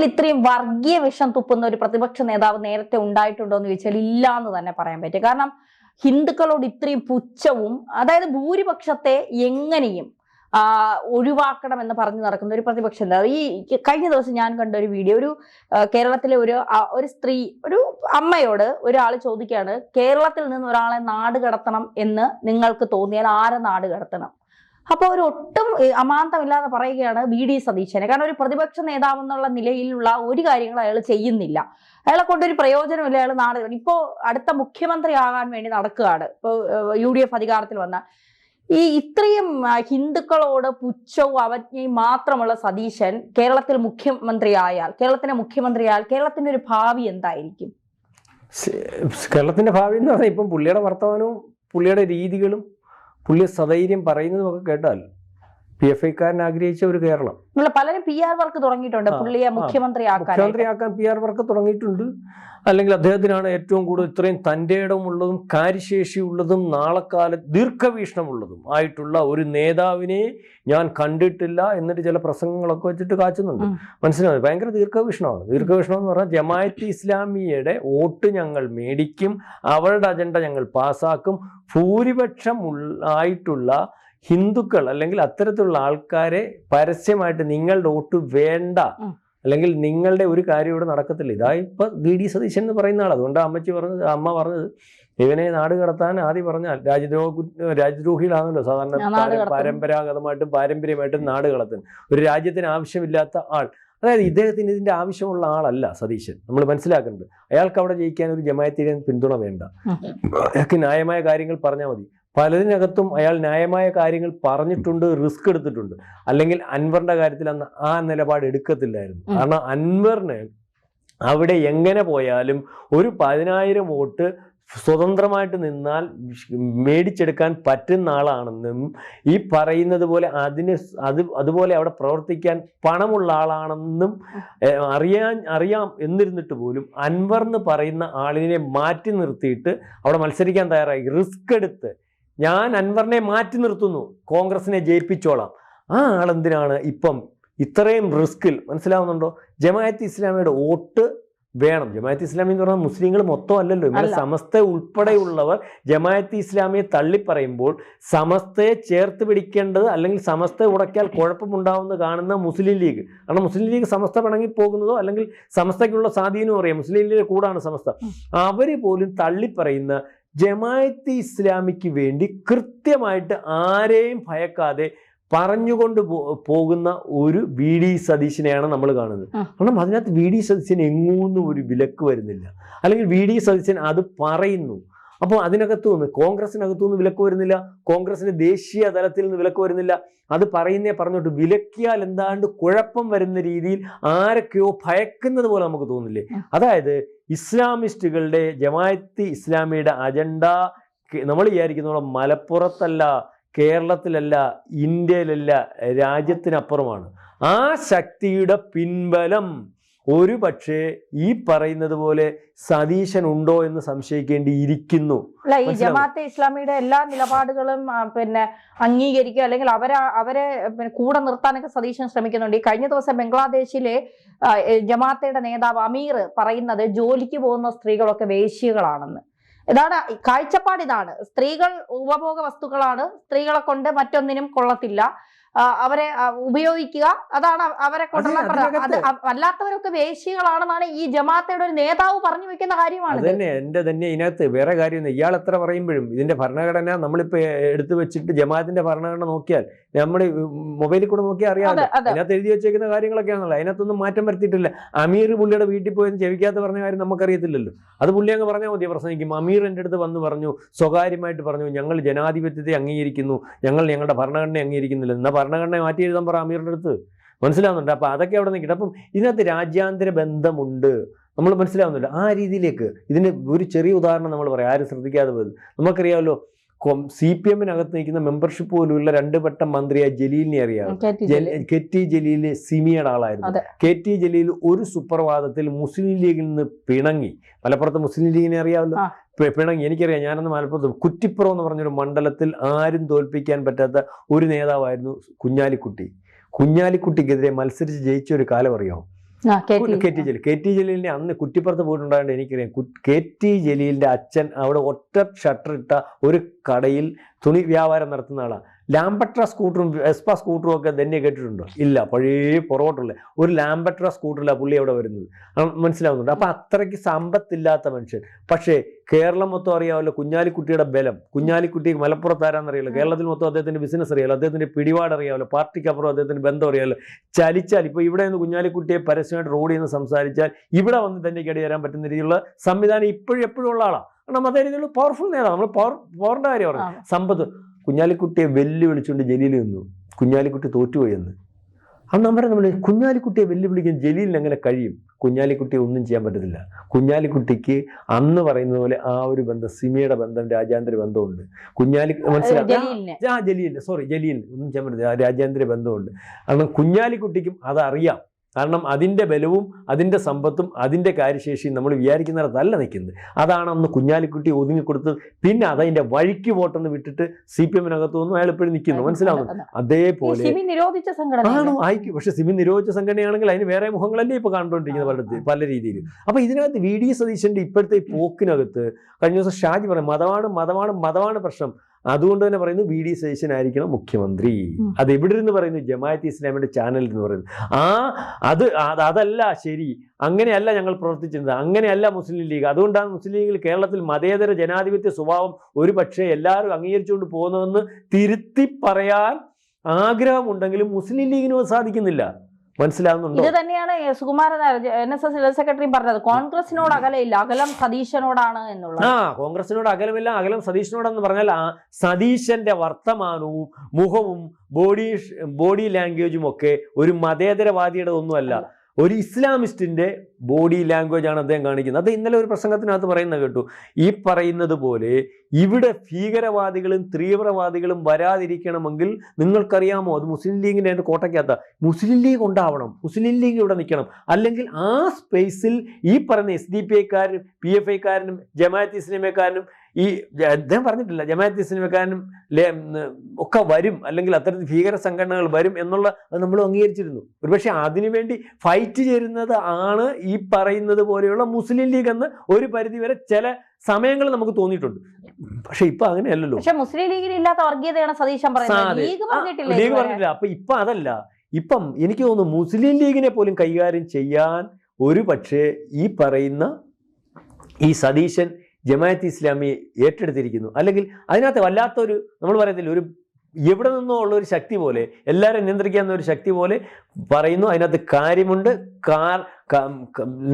കേരളത്തിൽ ഇത്രയും വർഗീയ വിഷം തുപ്പുന്ന ഒരു പ്രതിപക്ഷ നേതാവ് നേരത്തെ ഉണ്ടായിട്ടുണ്ടോ എന്ന് ചോദിച്ചാൽ ഇല്ല എന്ന് തന്നെ പറയാൻ പറ്റും. കാരണം ഹിന്ദുക്കളോട് ഇത്രയും പുച്ഛവും, അതായത് ഭൂരിപക്ഷത്തെ എങ്ങനെയും ഒഴിവാക്കണം എന്ന് പറഞ്ഞു നടക്കുന്ന ഒരു പ്രതിപക്ഷ നേതാവ്. ഈ കഴിഞ്ഞ ദിവസം ഞാൻ കണ്ട ഒരു വീഡിയോ, കേരളത്തിലെ ഒരു സ്ത്രീ, ഒരു അമ്മയോട് ഒരാൾ ചോദിക്കുകയാണ്, കേരളത്തിൽ നിന്ന് ഒരാളെ നാട് കടത്തണം എന്ന് നിങ്ങൾക്ക് തോന്നിയാൽ ആരെ നാട് കടത്തണം? അപ്പോൾ ഒരു ഒട്ടും അമാന്തമില്ലാതെ പറയുകയാണ് വി ഡി സതീശനെ. കാരണം ഒരു പ്രതിപക്ഷ നേതാവ് എന്നുള്ള നിലയിലുള്ള ഒരു കാര്യങ്ങൾ അയാൾ ചെയ്യുന്നില്ല, അയാളെ കൊണ്ടൊരു പ്രയോജനമില്ല. അയാൾ ഇപ്പോൾ അടുത്ത മുഖ്യമന്ത്രി ആകാൻ വേണ്ടി നടക്കുകയാണ്. ഇപ്പോൾ UDF അധികാരത്തിൽ വന്നാൽ ഇത്രയും ഹിന്ദുക്കളോട് പുച്ഛവും അവജ്ഞയും മാത്രമുള്ള സതീശൻ കേരളത്തിന്റെ മുഖ്യമന്ത്രിയായാൽ കേരളത്തിന്റെ ഒരു ഭാവി എന്തായിരിക്കും? കേരളത്തിന്റെ ഭാവി എന്ന് പറഞ്ഞാൽ ഇപ്പം പുള്ളിയുടെ വർത്തമാനവും പുള്ളിയുടെ രീതികളും പുള്ളി സധൈര്യം പറയുന്നതൊക്കെ കേട്ടാൽ PFIക്കാരൻ ആഗ്രഹിച്ച ഒരു കേരളം. പലരും PR വർക്ക് തുടങ്ങിയിട്ടുണ്ട് പുള്ളിയെ മുഖ്യമന്ത്രിയാക്കാൻ PR വർക്ക് തുടങ്ങിയിട്ടുണ്ട്. അല്ലെങ്കിൽ അദ്ദേഹത്തിനാണ് ഏറ്റവും കൂടുതൽ ഇത്രയും തൻ്റെ ഇടമുള്ളതും കാര്യശേഷിയുള്ളതും ദീർഘവീക്ഷണമുള്ളതും ആയിട്ടുള്ള ഒരു നേതാവിനെ ഞാൻ കണ്ടിട്ടില്ല എന്നിട്ട് ചില പ്രസംഗങ്ങളൊക്കെ വെച്ചിട്ട് കാച്ചുന്നുണ്ട്. മനസ്സിലാവും, ഭയങ്കര ദീർഘവീക്ഷണമാണ്. ദീർഘവീക്ഷണം എന്ന് പറഞ്ഞാൽ ജമാഅത്തെ ഇസ്ലാമിയുടെ വോട്ട് ഞങ്ങൾ മേടിക്കും, അവരുടെ അജണ്ട ഞങ്ങൾ പാസ്സാക്കും, ഭൂരിപക്ഷം ആയിട്ടുള്ള ഹിന്ദുക്കൾ അല്ലെങ്കിൽ അത്തരത്തിലുള്ള ആൾക്കാരെ പരസ്യമായിട്ട് നിങ്ങളുടെ വോട്ട് വേണ്ട, അല്ലെങ്കിൽ നിങ്ങളുടെ ഒരു കാര്യം ഇവിടെ നടക്കത്തില്ല. ഇപ്പൊ വി ഡി സതീശൻ എന്ന് പറയുന്ന ആൾ. അതുകൊണ്ട് അമ്മ പറഞ്ഞത് ഇവനെ നാട് കടത്താൻ ആദ്യം പറഞ്ഞാൽ രാജ്യദ്രോഹികളാണല്ലോ സാധാരണ പാരമ്പര്യമായിട്ടും നാട് കടത്തുന്നത്. ഒരു രാജ്യത്തിന് ആവശ്യമില്ലാത്ത ആൾ, അതായത് ഇദ്ദേഹത്തിന് ഇതിന്റെ ആവശ്യമുള്ള ആളല്ല സതീശൻ. നമ്മൾ മനസ്സിലാക്കുന്നുണ്ട്. അയാൾക്ക് അവിടെ ജയിക്കാൻ ഒരു ജമാഅത്തിനെ പിന്തുണ വേണ്ട, അയാൾക്ക് ന്യായമായ കാര്യങ്ങൾ പറഞ്ഞാൽ മതി. പലതിനകത്തും അയാൾ ന്യായമായ കാര്യങ്ങൾ പറഞ്ഞിട്ടുണ്ട്, റിസ്ക് എടുത്തിട്ടുണ്ട്. അല്ലെങ്കിൽ അൻവറിന്റെ കാര്യത്തിൽ അന്ന് ആ നിലപാട് എടുക്കത്തില്ലായിരുന്നു. കാരണം അൻവറിന് അവിടെ എങ്ങനെ പോയാലും ഒരു 10,000 വോട്ട് സ്വതന്ത്രമായിട്ട് നിന്നാൽ മേടിച്ചെടുക്കാൻ പറ്റുന്ന ആളാണെന്നും ഈ പറയുന്നത് പോലെ അതുപോലെ അവിടെ പ്രവർത്തിക്കാൻ പണമുള്ള ആളാണെന്നും അറിയാം എന്നിരുന്നിട്ട് പോലും അൻവർ എന്ന് പറയുന്ന ആളിനെ മാറ്റി നിർത്തിയിട്ട് അവിടെ മത്സരിക്കാൻ തയ്യാറായി. റിസ്ക് എടുത്ത് ഞാൻ അൻവറിനെ മാറ്റി നിർത്തുന്നു, കോൺഗ്രസിനെ ജയിപ്പിച്ചോളാം. ആ ആളെന്തിനാണ് ഇപ്പം ഇത്രയും റിസ്കിൽ? മനസ്സിലാവുന്നുണ്ടോ? ജമാഅത്തെ ഇസ്ലാമിയുടെ വോട്ട് വേണം. ജമാഅത്തെ ഇസ്ലാമി എന്ന് പറഞ്ഞാൽ മുസ്ലിങ്ങൾ മൊത്തം അല്ലല്ലോ. ഇവിടെ സമസ്ത ഉൾപ്പെടെയുള്ളവർ ജമാഅത്തെ ഇസ്ലാമിയെ തള്ളിപ്പറയുമ്പോൾ സമസ്തയെ ചേർത്ത് പിടിക്കേണ്ടത്, അല്ലെങ്കിൽ സമസ്ത ഉടക്കിയാൽ കുഴപ്പമുണ്ടാവുമെന്ന് കാണുന്ന മുസ്ലിം ലീഗ്. കാരണം മുസ്ലിം ലീഗ് സമസ്ത പിണങ്ങി പോകുന്നതോ അല്ലെങ്കിൽ സമസ്തയ്ക്കുള്ള സ്വാധീനവും അറിയാം. മുസ്ലിം ലീഗ് കൂടാണ് സമസ്ത. അവര് പോലും തള്ളിപ്പറയുന്ന ജമാഅത്തെ ഇസ്ലാമിക്ക് വേണ്ടി കൃത്യമായിട്ട് ആരെയും ഭയക്കാതെ പറഞ്ഞുകൊണ്ട് പോകുന്ന ഒരു വി ഡി സതീശനെയാണ് നമ്മൾ കാണുന്നത്. കാരണം അതിനകത്ത് വി ഡി സതീശന് എങ്ങൂന്നും ഒരു വിലക്ക് വരുന്നില്ല, അല്ലെങ്കിൽ വി ഡി സതീശൻ അത് പറയുന്നു. അപ്പോൾ അതിനകത്തുനിന്ന് കോൺഗ്രസിനകത്തുനിന്ന് വിലക്ക് വരുന്നില്ല, കോൺഗ്രസിന്റെ ദേശീയ തലത്തിൽ നിന്ന് വിലക്ക് വരുന്നില്ല. അത് പറഞ്ഞോട്ട് വിലക്കിയാൽ എന്താണ്ട് കുഴപ്പം വരുന്ന രീതിയിൽ ആരൊക്കെയോ ഭയക്കുന്നത് പോലെ നമുക്ക് തോന്നില്ലേ? അതായത് ഇസ്ലാമിസ്റ്റുകളുടെ ജമാഅത്തെ ഇസ്ലാമിയുടെ അജണ്ട നമ്മൾ വിചാരിക്കുന്നതോളം മലപ്പുറത്തല്ല, കേരളത്തിലല്ല, ഇന്ത്യയിലല്ല, രാജ്യത്തിനപ്പുറമാണ്. ആ ശക്തിയുടെ പിൻബലം ഒരു പക്ഷേ ഈ പറയുന്നത് പോലെ സതീശൻ ഉണ്ടോ എന്ന് സംശയിക്കേണ്ടിയിരിക്കുന്നു. അല്ല, ഈ ജമാഅത്തെ ഇസ്ലാമിയുടെ എല്ലാ നിലപാടുകളും അംഗീകരിക്കുക, അല്ലെങ്കിൽ അവരെ കൂടെ നിർത്താനൊക്കെ സതീശൻ ശ്രമിക്കുന്നുണ്ട്. ഈ കഴിഞ്ഞ ദിവസം ബംഗ്ലാദേശിലെ ജമാഅത്തയുടെ നേതാവ് അമീർ പറയുന്നത് ജോലിക്ക് പോകുന്ന സ്ത്രീകളൊക്കെ വേശ്യകളാണെന്ന്. ഇതാണ് കാഴ്ചപ്പാട്. ഇതാണ്, സ്ത്രീകൾ ഉപഭോഗ വസ്തുക്കളാണ്, സ്ത്രീകളെ കൊണ്ട് മറ്റൊന്നിനും കൊള്ളത്തില്ല, അവരെ ഉപയോഗിക്കുക, അതാണ് അവരെ കൊണ്ടുള്ള. അത് അല്ലാത്തവരൊക്കെ വേശ്യകളാണെന്നാണ് ഈ ജമാഅത്തയുടെ ഒരു നേതാവ് പറഞ്ഞു വെക്കുന്ന കാര്യമാണ്. തന്നെ ഇതിനകത്ത് വേറെ കാര്യം, ഇയാൾ എത്ര പറയുമ്പോഴും ഇതിന്റെ ഭരണഘടന നമ്മളിപ്പോ എടുത്തു വെച്ചിട്ട് ജമാഅത്തിന്റെ ഭരണഘടന നോക്കിയാൽ, നമ്മുടെ മൊബൈലിൽ കൂടെ നോക്കിയാൽ അറിയാമല്ലോ, അതിനകത്ത് എഴുതി വെച്ചേക്കുന്ന കാര്യങ്ങളൊക്കെയാണല്ലോ. അതിനകത്തൊന്നും മാറ്റം വരുത്തിയിട്ടില്ല. അമീർ പുള്ളിയുടെ വീട്ടിൽ പോയി ചെവിക്കാത്ത പറഞ്ഞ കാര്യം നമുക്കറിയത്തില്ലല്ലോ. അത് പുള്ളി അങ്ങ് പറഞ്ഞാൽ മതി, പ്രസംഗിക്കും. അമീർ എൻ്റെ അടുത്ത് വന്ന് പറഞ്ഞു, സ്വകാര്യമായിട്ട് പറഞ്ഞു, ഞങ്ങൾ ജനാധിപത്യത്തെ അംഗീകരിക്കുന്നു, ഞങ്ങളുടെ ഭരണഘടനയെ അംഗീകരിക്കുന്നില്ല. എന്നാൽ ഭരണഘടന മാറ്റി എഴുതാൻ പറ അമീറിൻ്റെ അടുത്ത്. മനസ്സിലാവുന്നുണ്ട്? അപ്പം അതൊക്കെ അവിടെ നിൽക്കട്ടെ. അപ്പം ഇതിനകത്ത് രാജ്യാന്തര ബന്ധമുണ്ട്, നമ്മൾ മനസ്സിലാവുന്നില്ല ആ രീതിയിലേക്ക്. ഇതിന് ഒരു ചെറിയ ഉദാഹരണം നമ്മൾ പറയാം, ആരും ശ്രദ്ധിക്കാതെ പോയത്. നമുക്കറിയാമല്ലോ, CPM-നകത്ത് നിൽക്കുന്ന മെമ്പർഷിപ്പ് പോലുള്ള 2 വട്ടം മന്ത്രിയായ ജലീലിനെ അറിയാം. KT ജലീൽ സിമിയുടെ ആളായിരുന്നു. KT ജലീൽ ഒരു സുപ്രഭാതത്തിൽ മുസ്ലിം ലീഗിൽ നിന്ന് പിണങ്ങി. മലപ്പുറത്ത് മുസ്ലിം ലീഗിനെ അറിയാമല്ലോ, പിണങ്ങി. എനിക്കറിയാം, ഞാനന്ന് മലപ്പുറത്ത് കുറ്റിപ്പുറം എന്ന് പറഞ്ഞൊരു മണ്ഡലത്തിൽ ആരും തോൽപ്പിക്കാൻ പറ്റാത്ത ഒരു നേതാവായിരുന്നു കുഞ്ഞാലിക്കുട്ടി. കുഞ്ഞാലിക്കുട്ടിക്കെതിരെ മത്സരിച്ച് ജയിച്ച ഒരു കാലം അറിയാമോ? കെ ടി ജലീലിനെ അന്ന് കുറ്റിപ്പുറത്ത് പോയിട്ടുണ്ടായത് എനിക്കറിയാം. കെ ടി ജലീലിന്റെ അച്ഛൻ അവിടെ ഒറ്റ ഷട്ടർ ഇട്ട ഒരു കടയിൽ തുണി വ്യാപാരം നടത്തുന്ന ആളാണ്. ലാംബട്ര സ്കൂട്ടറും വെസ്പ സ്കൂട്ടറും ഒക്കെ തന്നെ കേട്ടിട്ടുണ്ടോ? ഇല്ല. പഴയ പുറകോട്ടുള്ള ഒരു ലാംബട്ര സ്കൂട്ടറിലാണ് പുള്ളി അവിടെ വരുന്നത്. മനസ്സിലാവുന്നുണ്ട്. അപ്പൊ അത്രയ്ക്ക് സമ്പത്തില്ലാത്ത മനുഷ്യൻ. പക്ഷേ കേരളം മൊത്തം അറിയാമല്ലോ കുഞ്ഞാലിക്കുട്ടിയുടെ ബലം. കുഞ്ഞാലിക്കുട്ടി മലപ്പുറത്ത് ആരാന്നറിയാലോ, കേരളത്തിൽ മൊത്തം അദ്ദേഹത്തിന്റെ ബിസിനസ് അറിയാമല്ലോ, അദ്ദേഹത്തിന്റെ പിടിപാട് അറിയാമല്ലോ, പാർട്ടിക്കപ്പുറം അദ്ദേഹത്തിന്റെ ബന്ധം അറിയാമല്ലോ. ചലിച്ചാൽ ഇപ്പൊ ഇവിടെ നിന്ന് കുഞ്ഞാലിക്കുട്ടിയെ പരസ്യമായിട്ട് റോഡിൽ നിന്ന് സംസാരിച്ചാൽ ഇവിടെ വന്ന് തന്നെ കടി തരാൻ പറ്റുന്ന രീതിയിലുള്ള സംവിധാനം ഇപ്പോഴും എപ്പോഴും ഉള്ള ആളാണ്. കാരണം അതേ രീതിയിലുള്ള പവർഫുൾ നേതാവ്. നമ്മൾ പവറിന്റെ കാര്യം പറഞ്ഞു. സമ്പത്ത്. കുഞ്ഞാലിക്കുട്ടിയെ വെല്ലുവിളിച്ചുകൊണ്ട് ജലീൽ നിന്നു. കുഞ്ഞാലിക്കുട്ടി തോറ്റുപോയി എന്ന്. അന്ന് നമ്മൾ കുഞ്ഞാലിക്കുട്ടിയെ വെല്ലുവിളിക്കാൻ ജലീലിന് എങ്ങനെ കഴിയും? കുഞ്ഞാലിക്കുട്ടിയെ ഒന്നും ചെയ്യാൻ പറ്റത്തില്ല. കുഞ്ഞാലിക്കുട്ടിക്ക് അന്ന് പറയുന്നത് പോലെ ആ ഒരു ബന്ധം, സിമിയുടെ ബന്ധം, രാജ്യാന്തര ബന്ധമുണ്ട്. ജലീലിന് ഒന്നും ചെയ്യാൻ പറ്റത്തില്ല, രാജ്യാന്തര ബന്ധമുണ്ട്. കാരണം കുഞ്ഞാലിക്കുട്ടിക്കും അതറിയാം. കാരണം അതിൻ്റെ ബലവും അതിൻ്റെ സമ്പത്തും അതിൻ്റെ കാര്യശേഷിയും നമ്മൾ വിചാരിക്കുന്നിടത്തല്ല നിൽക്കുന്നത്. അതാണ് അന്ന് കുഞ്ഞാലിക്കുട്ടി ഒതുങ്ങിക്കൊടുത്തത്. പിന്നെ അതതിൻ്റെ വഴിക്ക് പോട്ടെന്ന് വിട്ടിട്ട് CPM-നകത്ത് ഒന്നും അയാൾ ഇപ്പോഴും നിൽക്കുന്നു. മനസ്സിലാവുന്നു. അതേപോലെ ആണോ ആയിക്കും. പക്ഷെ സിമി നിരോധിച്ച സംഘടനയാണെങ്കിൽ അതിന് വേറെ മുഖങ്ങളല്ലേ ഇപ്പൊ കണ്ടുകൊണ്ടിരിക്കുന്നത് പല രീതിയിൽ. അപ്പൊ ഇതിനകത്ത് VD സതീശന്റെ ഇപ്പോഴത്തെ ഈ പോക്കിനകത്ത് കഴിഞ്ഞ ദിവസം ഷാജി പറയും മതമാണ് പ്രശ്നം. അതുകൊണ്ട് തന്നെ പറയുന്നു VD സതീശനായിരിക്കണം മുഖ്യമന്ത്രി. അത് എവിടെ നിന്ന് പറയുന്നു? ജമാഅത്ത് ഇസ്ലാമിയുടെ ചാനലിൽ നിന്ന് പറയുന്നു. അതല്ല ശരി, അങ്ങനെയല്ല ഞങ്ങൾ പ്രവർത്തിച്ചിരുന്നത്, അങ്ങനെയല്ല മുസ്ലിം ലീഗ്. അതുകൊണ്ടാണ് മുസ്ലിം ലീഗിൽ കേരളത്തിൽ മതേതര ജനാധിപത്യ സ്വഭാവം ഒരു പക്ഷേ എല്ലാവരും അംഗീകരിച്ചുകൊണ്ട് പോകുന്നതെന്ന് തിരുത്തി പറയാൻ ആഗ്രഹമുണ്ടെങ്കിലും മുസ്ലിം ലീഗിനും സാധിക്കുന്നില്ല. മനസ്സിലാവുന്നുണ്ടോ? ഇത് തന്നെയാണ് സുകുമാരൻ NSS ജനറൽ സെക്രട്ടറി പറഞ്ഞത്. കോൺഗ്രസിനോട് അകലയില്ല, അകലം സതീശനോടാണ് എന്നുള്ളത്. കോൺഗ്രസിനോട് അകലമില്ല, അകലം സതീശനോടെന്ന് പറഞ്ഞാൽ സതീശന്റെ വർത്തമാനവും മുഖവും ബോഡി ലാംഗ്വേജും ഒക്കെ ഒരു മതേതരവാദിയുടെ ഒന്നുമല്ല, ഒരു ഇസ്ലാമിസ്റ്റിന്റെ ബോഡി ലാംഗ്വേജ് ആണ് അദ്ദേഹം കാണിക്കുന്നത്. അത് ഇന്നലെ ഒരു പ്രസംഗത്തിനകത്ത് പറയുന്നത് കേട്ടു. ഈ പറയുന്നത് പോലെ ഇവിടെ ഭീകരവാദികളും തീവ്രവാദികളും വരാതിരിക്കണമെങ്കിൽ നിങ്ങൾക്കറിയാമോ, അത് മുസ്ലിം ലീഗിന്റെ അതിന്റെ കോട്ടയ്ക്കകത്ത മുസ്ലിം ലീഗ് ഉണ്ടാവണം, മുസ്ലിം ലീഗ് ഇവിടെ നിൽക്കണം. അല്ലെങ്കിൽ ആ സ്പേസിൽ ഈ പറയുന്ന SDPI-ക്കാരനും PFI-ക്കാരനും ജമാഅത്ത് ഇസ്ലാമിക്കാരനും ഈ അദ്ദേഹം പറഞ്ഞിട്ടില്ല ജമാഅത്ത് ഇസ്ലാമിക്കാരനും ഒക്കെ വരും, അല്ലെങ്കിൽ അത്തരത്തിൽ ഭീകര സംഘടനകൾ വരും എന്നുള്ള അത് നമ്മൾ അംഗീകരിച്ചിരുന്നു. ഒരുപക്ഷെ അതിനുവേണ്ടി ഫൈറ്റ് ചേരുന്നത് ആണ് ഈ പറയുന്നത് പോലെയുള്ള മുസ്ലിം ലീഗ് എന്ന് ഒരു പരിധിവരെ ചില സമയങ്ങൾ നമുക്ക് തോന്നിയിട്ടുണ്ട്. പക്ഷെ ഇപ്പൊ അങ്ങനെയല്ലല്ലോ. പക്ഷെ മുസ്ലിം ലീഗിൽ ഇല്ലാത്ത വർഗീയതയാണ് സതീശൻ പറയുന്നത്. ലീഗ് പറഞ്ഞിട്ടില്ല. അപ്പൊ ഇപ്പൊ അതല്ല. ഇപ്പം എനിക്ക് തോന്നുന്നു മുസ്ലിം ലീഗിനെ പോലും കൈകാര്യം ചെയ്യാൻ ഒരു പക്ഷേ ഈ പറയുന്ന ഈ സതീശൻ ജമാഅത്ത് ഇസ്ലാമി ഏറ്റെടുത്തിരിക്കുന്നു. അല്ലെങ്കിൽ അതിനകത്ത് വല്ലാത്തൊരു നമ്മൾ പറയത്തില്ല, ഒരു എവിടെ നിന്നോ ഉള്ള ഒരു ശക്തി പോലെ, എല്ലാവരും നിയന്ത്രിക്കാവുന്ന ഒരു ശക്തി പോലെ പറയുന്നു. അതിനകത്ത് കാര്യമുണ്ട്,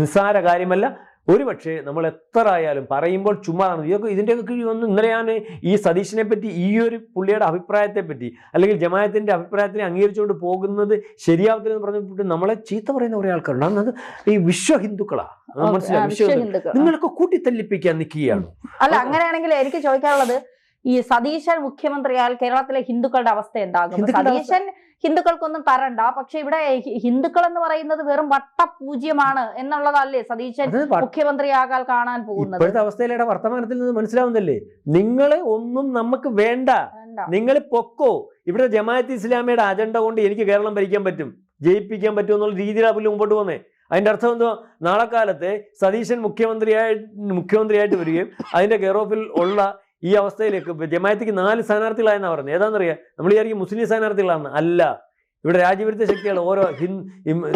നിസ്സാര കാര്യമല്ല. ഒരു പക്ഷേ നമ്മൾ എത്ര ആയാലും പറയുമ്പോൾ ചുമ്മാതാണ്. ഇതിൻ്റെയൊക്കെ ഒന്നും ഇന്നലെ ഞാൻ ഈ സതീശനെ പറ്റി, ഈ ഒരു പുള്ളിയുടെ അഭിപ്രായത്തെ പറ്റി, അല്ലെങ്കിൽ ജമാഅത്തിന്റെ അഭിപ്രായത്തിനെ അംഗീകരിച്ചുകൊണ്ട് പോകുന്നത് ശരിയാവത്തില്ലെന്ന് പറഞ്ഞിട്ട് നമ്മളെ ചീത്ത പറയുന്ന കുറേ ആൾക്കാരുണ്ട്. അത് ഈ വിശ്വ ഹിന്ദുക്കളാ. മനസ്സിലായി, നിങ്ങളൊക്കെ കൂട്ടിത്തല്ലിപ്പിക്കാൻ നിൽക്കുകയാണ്. അല്ല, അങ്ങനെയാണെങ്കിൽ എനിക്ക് ചോദിക്കാനുള്ളത്, ഈ സതീശൻ മുഖ്യമന്ത്രിയാൽ കേരളത്തിലെ ഹിന്ദുക്കളുടെ അവസ്ഥ എന്താകും? സതീശൻ ഹിന്ദുക്കൾക്കൊന്നും തരണ്ട, പക്ഷെ ഇവിടെ ഹിന്ദുക്കൾ എന്ന് പറയുന്നത് വെറും വട്ടപൂജ്യമാണ് എന്നുള്ളതല്ലേ സതീശൻ മുഖ്യമന്ത്രിയാകാൻ കാണാൻ പോകുന്നത്? ഇപ്പോഴത്തെ അവസ്ഥയിലെ വർത്തമാനത്തിൽ നിന്ന് മനസ്സിലാവുന്നല്ലേ, നിങ്ങളെ ഒന്നും നമുക്ക് വേണ്ട, നിങ്ങൾ പൊക്കോ. ഇവിടെ ജമാഅത്ത് ഇസ്ലാമിയുടെ അജണ്ട കൊണ്ട് എനിക്ക് കേരളം ഭരിക്കാൻ പറ്റും, ജയിപ്പിക്കാൻ പറ്റും എന്നുള്ള രീതിയിലാണ് പുള്ളി മുമ്പോട്ട് പോകുന്നത്. അതിൻ്റെ അർത്ഥം എന്തോ, നാളെ കാലത്തെ സതീശൻ മുഖ്യമന്ത്രിയായിട്ട് വരികയും അതിന്റെ കെയർ ഓഫിൽ ഉള്ള ഈ അവസ്ഥയിലേക്ക് ജമാഅത്തിക്ക് 4 സ്ഥാനാർത്ഥികളായെന്നാണ് പറഞ്ഞത്. ഏതാണെന്നറിയാം? നമ്മൾ വിചാരിക്കും മുസ്ലിം സ്ഥാനാർത്ഥികളാണ്. അല്ല, ഇവിടെ രാജ്യവിരുദ്ധ ശക്തികൾ, ഓരോ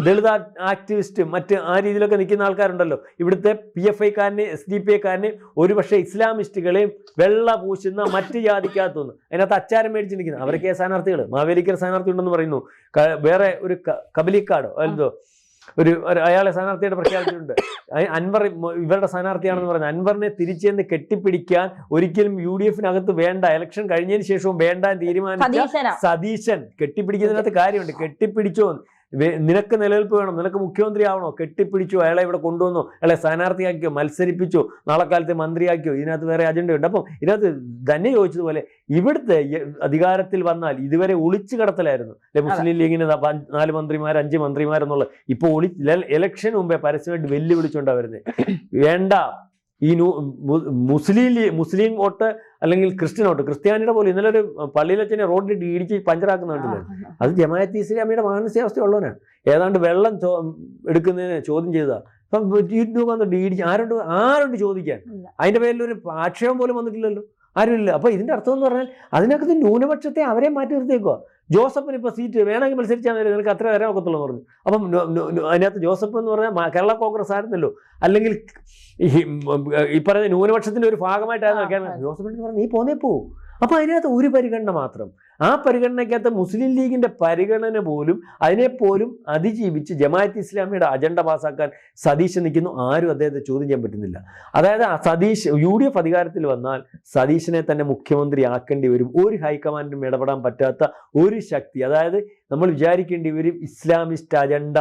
ദളിത് ആക്ടിവിസ്റ്റ് മറ്റ് ആ രീതിയിലൊക്കെ നിൽക്കുന്ന ആൾക്കാരുണ്ടല്ലോ. ഇവിടുത്തെ PFI-ക്കാരനെ SDPI-ക്കാരനെ ഒരുപക്ഷെ ഇസ്ലാമിസ്റ്റുകളെയും വെള്ള പൂശുന്ന മറ്റ് ജാതിക്കകത്തുനിന്ന് അതിനകത്ത് അച്ചാരം മേടിച്ച് നിൽക്കുന്നത് അവരൊക്കെ സ്ഥാനാർത്ഥികൾ. മാവേലിക്കർ സ്ഥാനാർത്ഥി ഉണ്ടെന്ന് പറയുന്നു. വേറെ ഒരു കബലിക്കാടോ എന്തോ അയാളെ സ്ഥാനാർത്ഥിയായിട്ട് പ്രഖ്യാപിച്ചിട്ടുണ്ട്. അൻവർ ഇവരുടെ സ്ഥാനാർത്ഥിയാണെന്ന് പറഞ്ഞു. അൻവറിനെ തിരിച്ചെന്ന് കെട്ടിപ്പിടിക്കാൻ ഒരിക്കലും UDF-നകത്ത് വേണ്ട, ഇലക്ഷൻ കഴിഞ്ഞതിന് ശേഷവും വേണ്ട തീരുമാനിച്ച സതീശൻ കെട്ടിപ്പിടിക്കുന്നതിനകത്ത് കാര്യമുണ്ട്. കെട്ടിപ്പിടിച്ചോ, നിനക്ക് നിലനിൽപ്പ് വേണം, നിനക്ക് മുഖ്യമന്ത്രി ആവണോ, കെട്ടിപ്പിടിച്ചോ, അയാളെ ഇവിടെ കൊണ്ടുവന്നോ, അയാളെ സ്ഥാനാർത്ഥിയാക്കിയോ, മത്സരിപ്പിച്ചോ, നാളെ കാലത്ത് മന്ത്രിയാക്കിയോ, ഇതിനകത്ത് വേറെ അജണ്ടയുണ്ട്. അപ്പം ഇതിനകത്ത് തന്നെ ചോദിച്ചതുപോലെ ഇവിടുത്തെ അധികാരത്തിൽ വന്നാൽ ഇതുവരെ ഒളിച്ചു കടത്തലായിരുന്നു അല്ലെ മുസ്ലിം ലീഗിന് 4 മന്ത്രിമാർ 5 മന്ത്രിമാരെന്നുള്ള. ഇപ്പോൾ ഇലക്ഷൻ മുമ്പേ പരസ്യമായിട്ട് വെല്ലുവിളിച്ചുകൊണ്ടാണ് വരുന്നത്. വേണ്ട, മുസ്ലിം വോട്ട് അല്ലെങ്കിൽ ക്രിസ്ത്യൻ വോട്ട്, ക്രിസ്ത്യാനിയുടെ പോലും ഇന്നലെ ഒരു പള്ളിയിലച്ഛനെ റോഡിലിട്ട് ഇടിച്ച് പഞ്ചറാക്കുന്നുണ്ടല്ലോ, അത് ജമാഅത്തെ ഇസ്ലാമിയുടെ മാനസികാവസ്ഥ ഉള്ളവനാണ്. ഏതാണ്ട് വെള്ളം എടുക്കുന്നതിന് ചോദ്യം ചെയ്തതാണ്. അപ്പം വന്നിട്ട് ഇടിച്ച് ആരുണ്ട് ചോദിക്കാൻ? അതിന്റെ പേരിൽ ഒരു ആക്ഷേപം പോലും വന്നിട്ടില്ലല്ലോ, ആരുമില്ല. അപ്പൊ ഇതിന്റെ അർത്ഥം എന്ന് പറഞ്ഞാൽ അതിനകത്ത് ന്യൂനപക്ഷത്തെ അവരെ മാറ്റി നിർത്തിയേക്കുക. ജോസഫിന് ഇപ്പൊ സീറ്റ് വേണമെങ്കിൽ മത്സരിച്ചാൽ മതി, നിനക്ക് അത്ര വരാൻ ഒക്കത്തുള്ളൂ എന്ന് പറഞ്ഞു. അപ്പം അതിനകത്ത് ജോസഫ് എന്ന് പറഞ്ഞാൽ കേരള കോൺഗ്രസ് ആയിരുന്നല്ലോ, അല്ലെങ്കിൽ ഈ പറയുന്ന ന്യൂനപക്ഷത്തിന്റെ ഒരു ഭാഗമായിട്ടായിരുന്നു ജോസഫിന് പറഞ്ഞു നീ പോന്നേ പോവും. അപ്പൊ അതിനകത്ത് ഒരു പരിഗണന മാത്രം. ആ പരിഗണനയ്ക്കകത്ത് മുസ്ലിം ലീഗിന്റെ പരിഗണന പോലും അതിനെപ്പോലും അതിജീവിച്ച് ജമാഅത്ത് ഇസ്ലാമിയുടെ അജണ്ട പാസ്സാക്കാൻ സതീശൻ നിൽക്കുന്നു. ആരും അദ്ദേഹത്തെ ചോദ്യം ചെയ്യാൻ പറ്റുന്നില്ല. അതായത് UDF അധികാരത്തിൽ വന്നാൽ സതീശനെ തന്നെ മുഖ്യമന്ത്രി ആക്കേണ്ടി വരും. ഒരു ഹൈക്കമാൻഡിനും ഇടപെടാൻ പറ്റാത്ത ഒരു ശക്തി, അതായത് നമ്മൾ വിചാരിക്കേണ്ടി വരും ഇസ്ലാമിസ്റ്റ് അജണ്ട,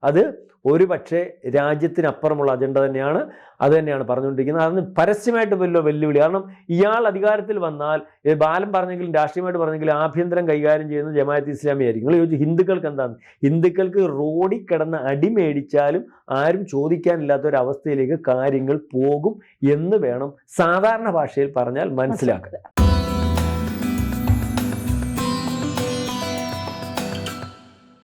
അത് ഒരു പക്ഷേ രാജ്യത്തിനപ്പുറമുള്ള അജണ്ട തന്നെയാണ്. അത് തന്നെയാണ് പറഞ്ഞുകൊണ്ടിരിക്കുന്നത്. അതൊന്ന് പരസ്യമായിട്ട് വലിയ വെല്ലുവിളി. കാരണം ഇയാൾ അധികാരത്തിൽ വന്നാൽ ബാലൻ പറഞ്ഞെങ്കിലും രാഷ്ട്രീയമായിട്ട് പറഞ്ഞെങ്കിലും ആഭ്യന്തരം കൈകാര്യം ചെയ്യുന്നത് ജമാഅത്ത് ഇസ്ലാമി ആയിരിക്കും. നിങ്ങൾ ചോദിച്ചു ഹിന്ദുക്കൾക്ക് എന്താണ്? ഹിന്ദുക്കൾക്ക് റോഡിൽ കിടന്ന് അടിമേടിച്ചാലും ആരും ചോദിക്കാനില്ലാത്ത ഒരു അവസ്ഥയിലേക്ക് കാര്യങ്ങൾ പോകും എന്ന് വേണം സാധാരണ ഭാഷയിൽ പറഞ്ഞാൽ മനസ്സിലാക്കുക.